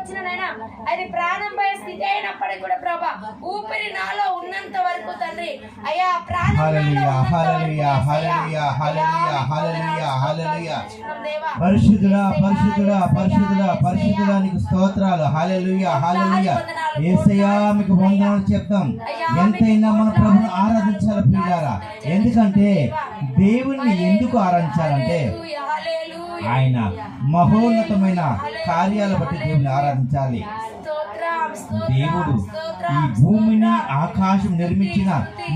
వచ్చిన నాయన అది ప్రాణం పోయే స్థితి అయినప్పటికీ కూడా ప్రభా ఊపిరి నాలో ఉన్నంత వరకు తండ్రి అయ్యా ప్రాణం పరిశుద్ధుడా పరిశుద్ధుడా పరిశుద్ధుడా పరిశుద్ధుడా నీకు స్తోత్రాలు. హల్లెలూయా హల్లెలూయా. యేసయ్యా మీకు వందనాలు చెప్తాం. ఎంతైనా మన ప్రభువును ఆరాధించాలి ప్రియులారా. ఎందుకంటే దేవుణ్ణి ఎందుకు ఆరాధించాలంటే ఆయన మహోన్నతమైన కార్యాల బట్టి దేవుని ఆరాధించాలి. దేవుడు ఈ భూమిని ఆకాశం నిర్మించిన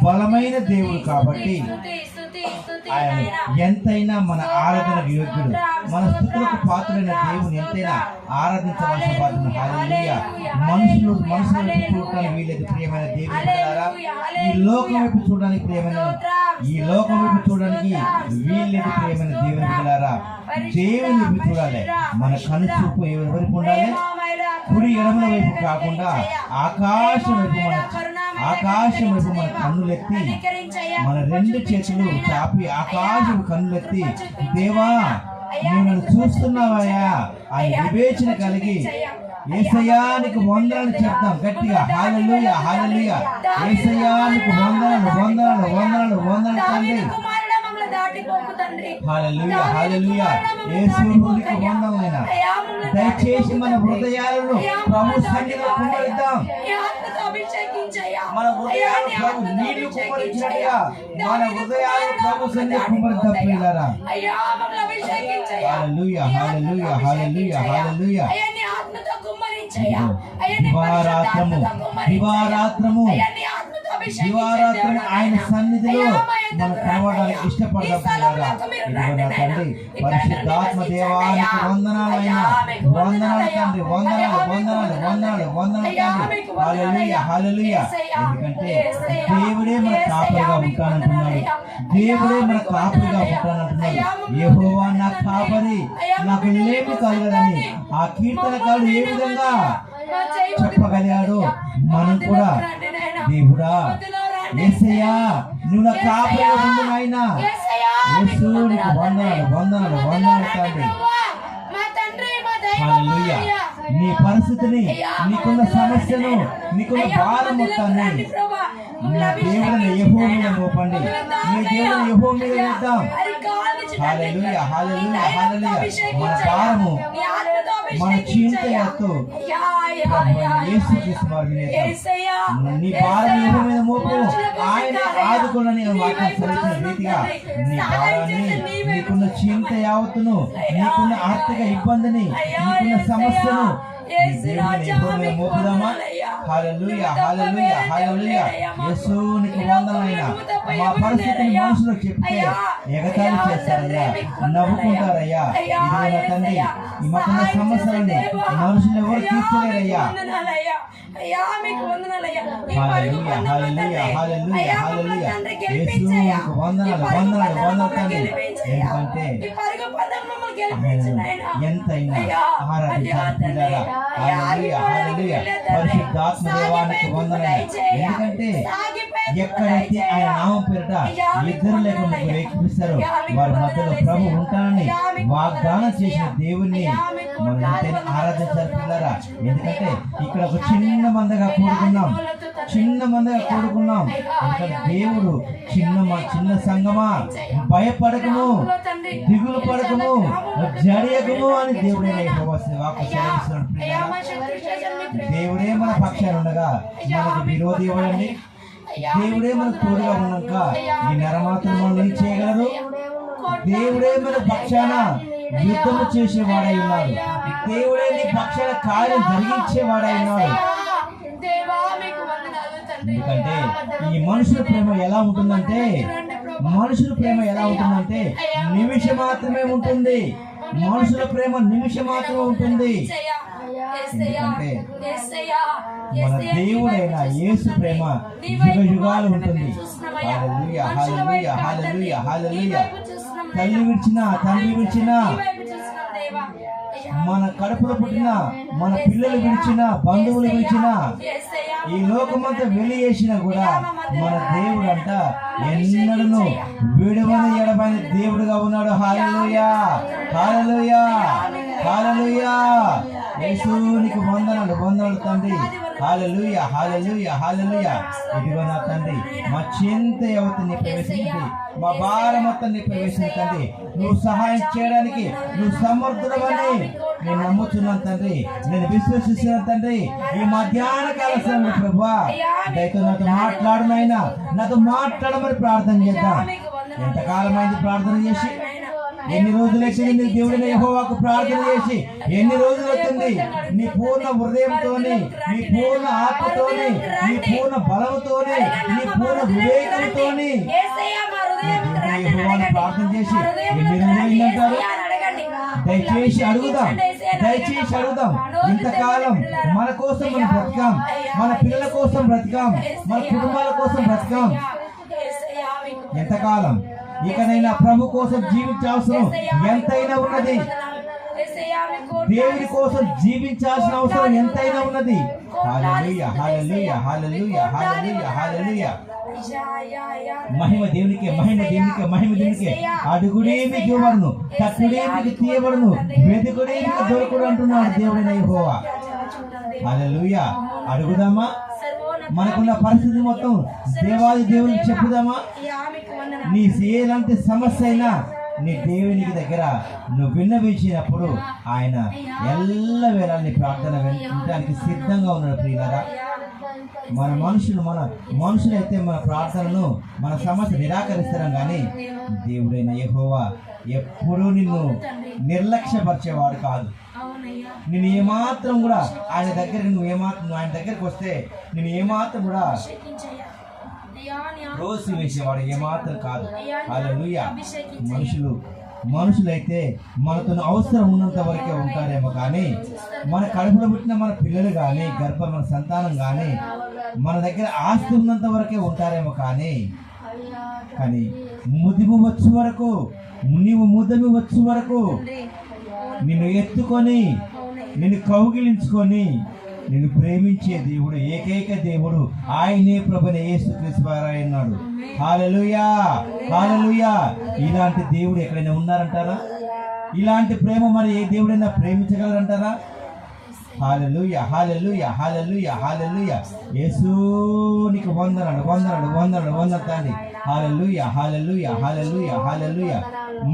బలమైన దేవుడు కాబట్టి ఆయన ఎంతైనా మన ఆరాధన యోగ్యుడు. మన స్థుతులకు పాత్రులైన దేవుని ఎంతైనా ఆరాధించవలసిన బాధ్యత. హల్లెలూయా. మనుషులు వైపు చూడటానికి వీలేదు ప్రియమైన దేవుని బిడ్డలారా. ఈ లోకం వైపు చూడడానికి ప్రియమైన వీళ్ళేది ప్రియమైన దేవుని బిడ్డలారా. దేవుని వైపు చూడాలి. మన కనుచూపు ఎవరి వైపు ఉండాలి? కుడి ఎడమల వైపు కాకుండా ఆకాశం వైపు మన కన్నులెత్తి మన రెండు చేతులు చాపి ఆకాశం కన్నులెత్తి దేవా నువ్వు నన్ను చూస్తున్నావయ్యా అని వివేచన కలిగి యేసయ్యా నీకు వందనాలు చెప్తాం గట్టిగా. హల్లెలూయా హల్లెలూయా. యేసయ్యా నీకు వందనాలు వందనాలు వందనాలు వందనాలు తండ్రి. హల్లెలూయా హల్లెలూయా. యేసు నీకు వందనాలైనా. దయచేసి మన హృదయాలను ప్రభు సన్నిధిలో కుమ్మరిద్దాం. మన హృదయాలు ప్రభు నీళ్లు కుమ్మరించినట్టుగా మన హృదయాలు ప్రభు సన్నిధిలో కుమ్మరిద్దాం ప్రియులారా. హల్లెలూయా హల్లెలూయా హల్లెలూయా హల్లెలూయా. దివారాత్రము ఆయన సన్నిధిలో మనం కనబడడానికి ఇష్టపడదాం ప్రియులారా. ఇదిగో నా తండ్రి పరిశుద్ధాత్మ దేవానికి వందనాలైనా. వందనాలు తండ్రి. వందనాలు వందనాలు వందనాలు వందనాలు తండ్రి. హల్లెలూయా హల్లెలూయా. ఎందుకంటే దేవుడే మన కాపరిగా ఉంటానంటున్నాడు. దేవుడే మన కాపరిగా ఉంటానంటున్నాడు. యెహోవా నా కాపరి నాకు ఏమి కలగదని ఆ కీర్తనకారుడు ఏ విధంగా చెప్పగలిగాడు మనం కూడా దేవుడా యేసయ్యా నువ్వు నా కాపరిగా ఉండు నాయనా. యేసు నీకు వందనాలు వందనాలు వందనాలు తండ్రి. హల్లెలూయా. నీ పరిస్థితిని, నీకున్న సమస్యను, నీకున్న భారం మొత్తాన్ని నీ దేవుని యెహోవా మీద మోపండి. నీ దేవుని యెహోవా మీద వేద్దాం. హల్లెలూయా హల్లెలూయా హల్లెలూయా. మన భారము మన చింత ఎత్తు యేసు క్రీస్తు నీ భారం యెహోవా మీద మోపు. ఆయన ఆదుకోనని వాక్యం సరిచిన రీతిగా నీ భారాన్ని, నీకున్న చింత యావత్తును, నీకున్న ఆర్థిక ఇబ్బందిని, నీకున్న సమస్యను దేవుని యెహోవా మీద మోపుదామా? హల్లెలూయా హల్లెలూయా హల్లెలూయా. యేసు నీకు వందనాలైనా. మా పరిస్థితిని మనుషులు చెప్తే ఎగతాళి చేస్తారయ్యా, నవ్వుకుంటారయ్యా. ఇదిగో నా తండ్రి మాకున్న సమస్యలని మనుషులు ఎవరు తీర్చలేరయ్యా. హల్లెలూయా హల్లెలూయా హల్లెలూయా హల్లెలూయా. యేసు నీకు వందనాలు వందనాలు వందనాలు తండ్రి. ఎందుకంటే ఎంతైనా ఆరాధించాలి. హల్లెలూయా హల్లెలూయా. పరిశుద్ధాత్మ దేవానికి వందనాలు. ఎందుకంటే ఎక్కడైతే ఆయన నామం పేరిట ఇద్దరు లేక ముగ్గురు ఏకీపిస్తారో వారి మధ్యలో ప్రభు ఉంటానని వాగ్దానం చేసిన దేవుణ్ణి మనం ఎంతైనా ఆరాధించాలి పిల్లరా. ఎందుకంటే ఇక్కడ ఒక చిన్న మందగా కూడుకున్నాం. ఎందుకంటే దేవుడు చిన్న సంగమా భయపడకము, దిగులు పడకము, జడియకము అని దేవుడే వాక్కు సెలవిస్తున్నాడు. దేవుడే మన పక్షాన ఉండగా మనకు విరోధి ఇవ్వడండి. దేవుడే మనకు తోడుగా ఉన్నాక ఈ నరమాత్రం మనం చేయగలరు. దేవుడే మన పక్షాన యుద్ధము చేసేవాడై ఉన్నాడు. దేవుడే నీ పక్షాన కార్యం జరిగించేవాడై ఉన్నాడు. ఎందుకంటే ఈ మనుషుల ప్రేమ ఎలా ఉంటుందంటే నిమిషం మాత్రమే ఉంటుంది. మనుషుల ప్రేమ నిమిషం మాత్రమే ఉంటుంది. ఎందుకంటే మన దేవుడైన యేసు ప్రేమ యుగ యుగాలు ఉంటుంది. హల్లెలూయా హల్లెలూయా హల్లెలూయా హల్లెలూయా. తల్లి విడిచినా, తండ్రి విడిచినా, మన కడుపులో పుట్టిన మన పిల్లలు విడిచినా, బంధువులు విడిచినా, ఈ లోకమంతా వెలియేసినా కూడా మన దేవుడు అంట ఎన్నడను విడువని ఎడబడిన దేవుడుగా ఉన్నాడు. హల్లెలూయా హల్లెలూయా హల్లెలూయా. యేసునికి వందనాలు వందనాలు తండ్రి. హల్లెలూయా హల్లెలూయా హల్లెలూయా. ఇదిగో నా తండ్రి, మా చింత యావత్తు నీ ప్రవేశించండి, మా భారం మొత్తం నీ ప్రవేశించండి. నువ్వు సహాయం చేయడానికి నువ్వు సమర్థుడవని నేను నమ్ముతున్నాను తండ్రి, నేను విశ్వసిస్తున్నాను తండ్రి. ఈ మధ్యాహ్న కాల సమయంలో ప్రభువా దయతో నాతో మాట్లాడు నాయనా, నాతో మాట్లాడమని ప్రార్థన చేద్దాం. ఎంతకాలమైంది ప్రార్థన చేసి, ఎన్ని రోజులు వచ్చింది నీ దేవుడైన యెహోవాకు ప్రార్థన చేసి, ఎన్ని రోజులు వచ్చింది నీ పూర్ణ హృదయంతోని, నీ పూర్ణ ఆత్మతోని, నీ పూర్ణ బలంతోని, నీ పూర్ణ వివేకంతోని యెహోవాను ప్రార్థన చేసి ఎన్ని రోజులు అయిందంటారు? దయచేసి అడుగుదాం, దయచేసి అడుగుదాం. ఇంతకాలం మన కోసం మనం బ్రతికాం, మన పిల్లల కోసం బ్రతికాం, మన కుటుంబాల కోసం బ్రతికాం. ఎంతకాలం ఇకనైనా ప్రభు కోసం జీవించాల్సిన ఎంతైనా ఉన్నది, దేవుని కోసం జీవించాల్సిన అవసరం ఎంతైనా ఉన్నది. హల్లెలూయా హల్లెలూయా హల్లెలూయా హల్లెలూయా హల్లెలూయా. మహిమ దేవునికే, మహిమ దేవునికే, మహిమ దేవునికే. అడుగుడే మీకు ఇవ్వబడును, తట్టుడే మీకు తీయబడును, వెతుకుడే మీకు దొరకడు అంటున్నాడు దేవుడైన యెహోవా. హల్లెలూయా. అడుగుదామా? మనకున్న పరిస్థితి మొత్తం దేవాది దేవునికి చెప్పుదామా? నీ ఎలాంటి సమస్య అయినా నీ దేవునికి దగ్గర నువ్వు విన్నవించినప్పుడు ఆయన ఎల్లవేళ నీ ప్రార్థన వినడానికి సిద్ధంగా ఉన్నాడు. ప్రియులారా, మన మనుషులైతే మన ప్రార్థనను, మన సమస్య నిరాకరిస్తాం, కానీ దేవుడైన యెహోవా ఎప్పుడూ నిన్ను నిర్లక్ష్యపరిచేవాడు కాదు. నేను ఏమాత్రం కూడా ఆయన దగ్గరికి వస్తే నేను ఏమాత్రం కూడా రోజు వేసేవాడు ఏమాత్రం కాదు. హల్లెలూయా. మనుషులైతే మనతో అవసరం ఉన్నంత వరకే ఉంటారేమో, కానీ మన కడుపులో పుట్టిన మన పిల్లలు కానీ, మన సంతానం కానీ మన దగ్గర ఆస్తి ఉన్నంత వరకే ఉంటారేమో, కానీ ముదిము వచ్చు వరకు, నీవు ముదమి వచ్చు వరకు నిన్ను ఎత్తుకొని, నిన్ను కౌగిలించుకొని, నిన్ను ప్రేమించే దేవుడు, ఏకైక దేవుడు ఆయనే ప్రభువైన యేసుక్రీస్తు వారన్నాడు. హల్లెలూయా హల్లెలూయా. ఇలాంటి దేవుడు ఎక్కడైనా ఉన్నారంటారా? ఇలాంటి ప్రేమ మరి ఏ దేవుడైనా ప్రేమించగలరంటారా? హల్లెలూయా హల్లెలూయా హల్లెలూయా హల్లెలూయా. యేసునికి వందనాలు వందనాలు వందనాలు వందనాలు తండ్రి. హల్లెలూయా హల్లెలూయా హల్లెలూయా హల్లెలూయా.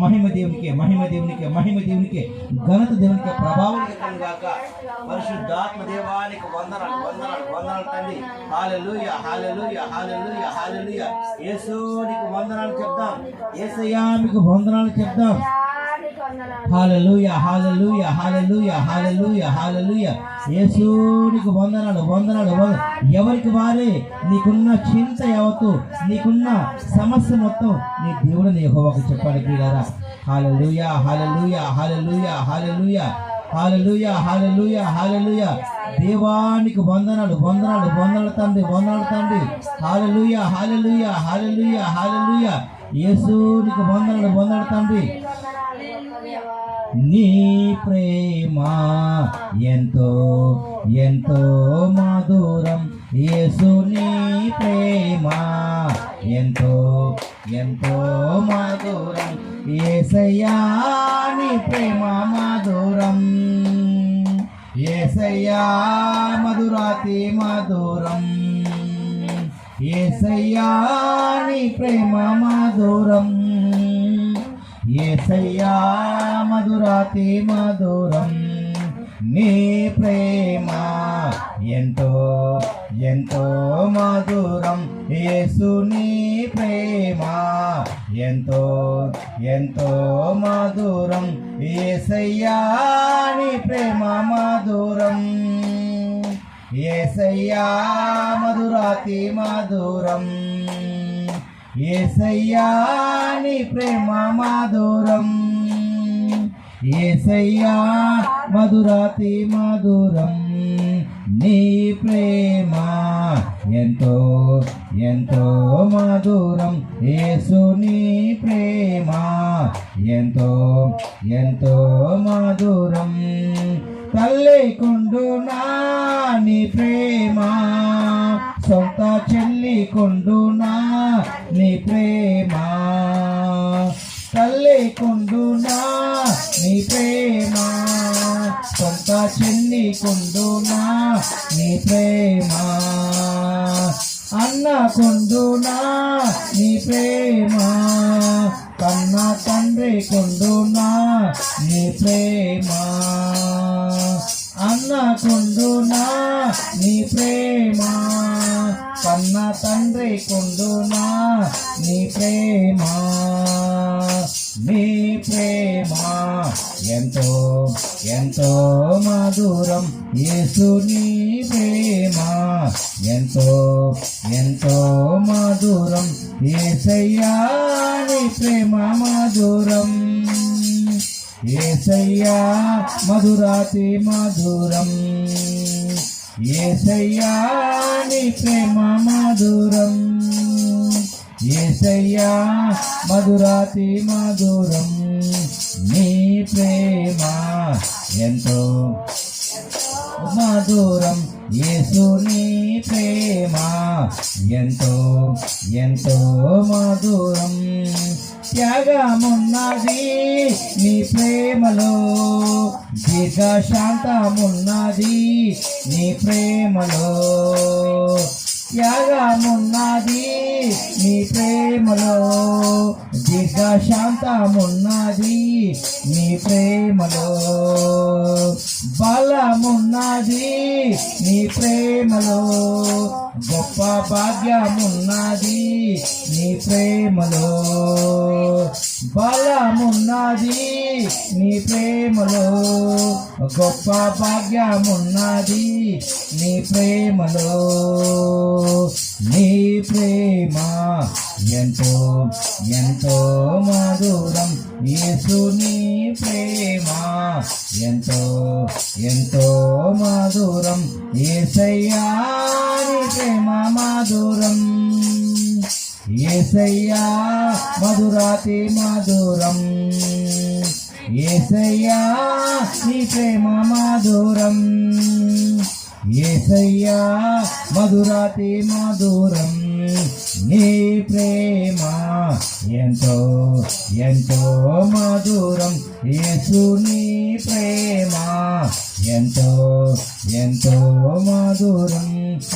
మహిమ దేవునికే, మహిమ దేవునికే, మహిమ దేవునికే, ఘనత దేవునికే, ప్రభావం గాక. పరిశుద్ధాత్మ దేవానికి వందనాలు వందనాలు వందనాలు తండ్రి. హల్లెలూయా హల్లెలూయా హల్లెలూయా హల్లెలూయా. యేసునికి వందనాలు చెప్దాం, యేసయ్యా మీకు వందనాలు చెప్దాం. హల్లెలూయా హల్లెలూయా హల్లెలూయా హల్లెలూయా హల్లెలూయా. యేసునికి వందనాలు వందనాలు వందనాలు. ఎవరికి వారే నీకున్న చింత యావత్తు, నీకున్న సమస్య మొత్తం నీ దేవుడిని యెహోవాకు చెప్పాలి ప్రియులారా. హల్లెలూయా హల్లెలూయా హల్లెలూయా హల్లెలూయా హల్లెలూయా హల్లెలూయా హల్లెలూయా. దేవానికి వందనాలు వందనాలు వందనాలు తండ్రి, వందనాలు తండ్రి. హల్లెలూయా హల్లెలూయా హల్లెలూయా హల్లెలూయా. యేసునికి వందనాలు వందనాలు తండ్రి. నీ ప్రేమ ఎంతో ఎంతో మధురం, యేసు నీ ప్రేమ ఎంతో ఎంతో మధురం, యేసయ్యా నీ ప్రేమ మధురం, యేసయ్యా మధురాతి మధురం, యేసయ్యా నీ ప్రేమ మధురం, యేసయ్యా మధురాతి మధురం. నీ ప్రేమ ఎంతో ఎంతో మధురం, యేసు నీ ప్రేమ ఎంతో ఎంతో మధురం, యేసయ్యా నీ ప్రేమ మధురం, యేసయ్యా మధురాతి మధురం, యేసయ్యా నీ ప్రేమ మధురం, యేసయ్యా మధురాతి మధురం. నీ ప్రేమ ఎంతో ఎంతో మధురం, యేసు నీ ప్రేమ ఎంతో ఎంతో మధురం. తల్లి కొండునా నీ ప్రేమ, సొంత చెల్లి కొండునా నీ ప్రేమ, తల్లి కొండునా నీ ప్రేమ, సొంత చెల్లికుండునా నీ ప్రేమ, అన్నకుండునా నీ ప్రేమ, కన్న తండ్రి కొండునా నీ ప్రేమ, అన్నకుండునా నీ ప్రేమ, కన్న తండ్రి కొండునా నీ ప్రేమ. నీ ప్రేమ ఎంతో ఎంతో మధురం, యేసు నీ ప్రేమ ఎంతో ఎంతో మధురం, యేసయ్యా నీ ప్రేమ మధురం, యేసయ్యా మధురాతి మధురం, యేసయ్యా నీ ప్రేమ మధురం, యేసయ్యా మధురాతి మధురం. నీ ప్రేమ ఎంతో మధురం, యేసు నీ ప్రేమ ఎంతో ఎంతో మధురం. త్యాగమున్నది నీ ప్రేమలో, దీర్ఘశాంతమున్నది నీ ప్రేమలో, త్యాగమున్నది నీ ప్రేమలో, దీర్ఘశాంతమున్నది నీ ప్రేమలో, బలమున్నది నీ ప్రేమలో, గొప్ప భాగ్యమున్నది నీ ప్రేమలో, బలమున్నది నీ ప్రేమలో, గొప్ప భాగ్యమున్నది నీ ప్రేమలో. నీ ప్రేమ ఎంతో ఎంతో మధురం, యేసు నీ ప్రేమ ఎంతో ఎంతో మధురం, యేసయ్యా నీ ప్రేమ మధురం, యేసయ్యా మధురాతి మధురం, యేసయ్యా నీ ప్రేమ మధురం, యేసయ్యా మధురాతి మధురం. నీ ప్రేమ ఎంతో ఎంతో మధురం, యేసు నీ ప్రేమ ఎంతో ఎంతో మధురం.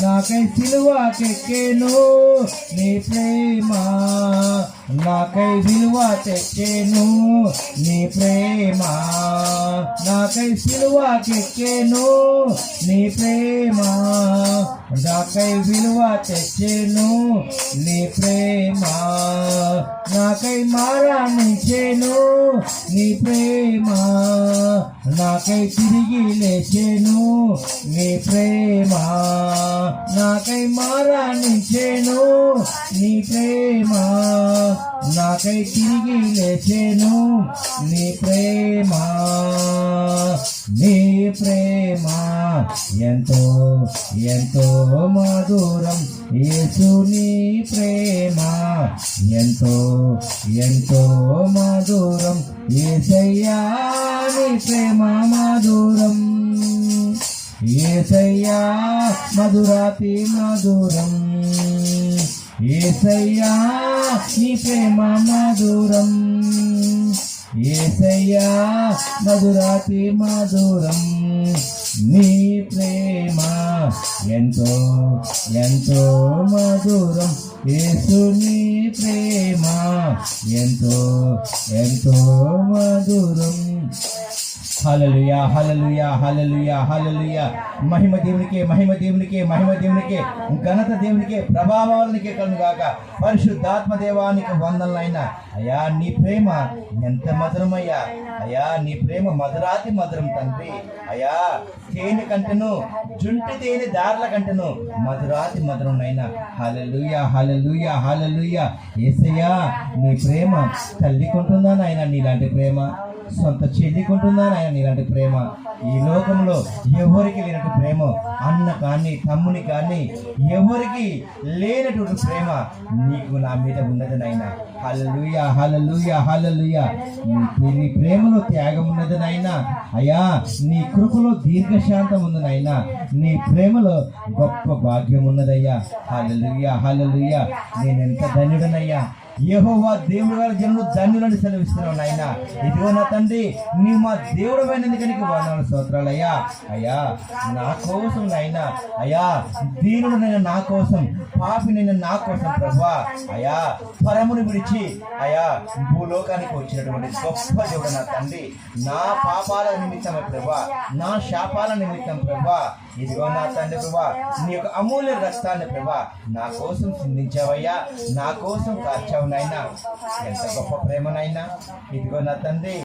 నాకై సిలువకెక్కెను నీ ప్రేమ, నాకై విలువ తెచ్చెను నీ ప్రేమ, నాకై సిలువకెక్కెను నీ ప్రేమ, నాకై విలువ తెచ్చెను నీ ప్రేమ, నాకై మరణించెను నీ ప్రేమ, నాకై తిరిగి లేచెను నీ ప్రేమ, నాకై మరణించెను నీ ప్రేమ, నాకై తిరిగి లేచెను నీ ప్రేమ. నీ ప్రేమ ఎంతో ఎంతో మధురం, యేసు నీ ప్రేమ ఎంతో ఎంతో మధురం, యేసయ్యా నీ ప్రేమ మధురం, యేసయ్యా మధురాతి మధురం, యేసయ్యా నీ ప్రేమ మధురం, యేసయ్యా మధురాతి మధురం. నీ ప్రేమ ఎంతో ఎంతో మధురం, యేసు నీ ప్రేమ ఎంతో ఎంతో మధురం. హల్లెలూయా హల్లెలూయా హల్లెలూయా హల్లెలూయా. మహిమ దేవునికే, మహిమ దేవునికే, మహిమ దేవునికే, ఘనత దేవునికే, ప్రభావాలనికే కలుగుగాక. పరిశుద్ధాత్మ దేవానికి వందనలైనా. అయ్యా నీ ప్రేమ ఎంత మధురమయ్యా, అయ్యా నీ ప్రేమ మధురాతి మధురం తండ్రి. అయ్యా తేనె కంటెను, జుంటి తేనె దారుల కంటెను మధురాతి మధురం నైనా. హల్లెలూయా హల్లెలూయా హల్లెలూయా. యేసయ్యా నీ ప్రేమ తల్లికుంటుందా నాయన నీలాంటి ప్రేమ, సొంత చెల్లికుంటుందా నాయన నీలాంటి ప్రేమ. ఈ లోకంలో ఎవరికి లేనట్టు ప్రేమ, అన్న కానీ తమ్ముని కానీ ఎవరికి లేనటువంటి ప్రేమ నీకు నా మీద ఉన్నది నాయన. హల్లెలూయా హల్లెలూయా హల్లెలూయా. నీ ప్రేమలో త్యాగం ఉన్నది నాయన. అయ్యా నీ కృపలో దీర్ఘశాంతం ఉంది నాయన. నీ ప్రేమలో గొప్ప భాగ్యం ఉన్నదయ్యా. హల్లెలూయా హల్లెలూయా. నేనెంత ధన్యుడనయ్యా, యెహోవా దేవుడు గారి జనులు ధన్యులని సెలవిస్తున్నావు నాయన. ఇదిగో నా తండ్రి, నీ మా దేవుడు అయినందుకు నీకు వందనాలు స్తోత్రాలు అయ్యా. అయ్యా నా కోసం నాయన, అయ్యా దీనుడు నేను నా కోసం, పాపి నేను నా కోసం ప్రభువా. అయ్యా పరమును విడిచి అయ్యా భూలోకానికి వచ్చినటువంటి గొప్ప దేవుడు నా తండ్రి, నా పాపాల నిమిత్తమే ప్రభువా, నా శాపాల నిమిత్తం ప్రభువా. ఇదిగో నా తండ్రి ప్రభువా, నీ యొక్క అమూల్య రక్తాన్ని ప్రభువా నా కోసం చిందించావయ్యా, నా కోసం కార్చావు నాయనా. ఎంత గొప్ప ప్రేమనైనా. ఇదిగో నా తండ్రి,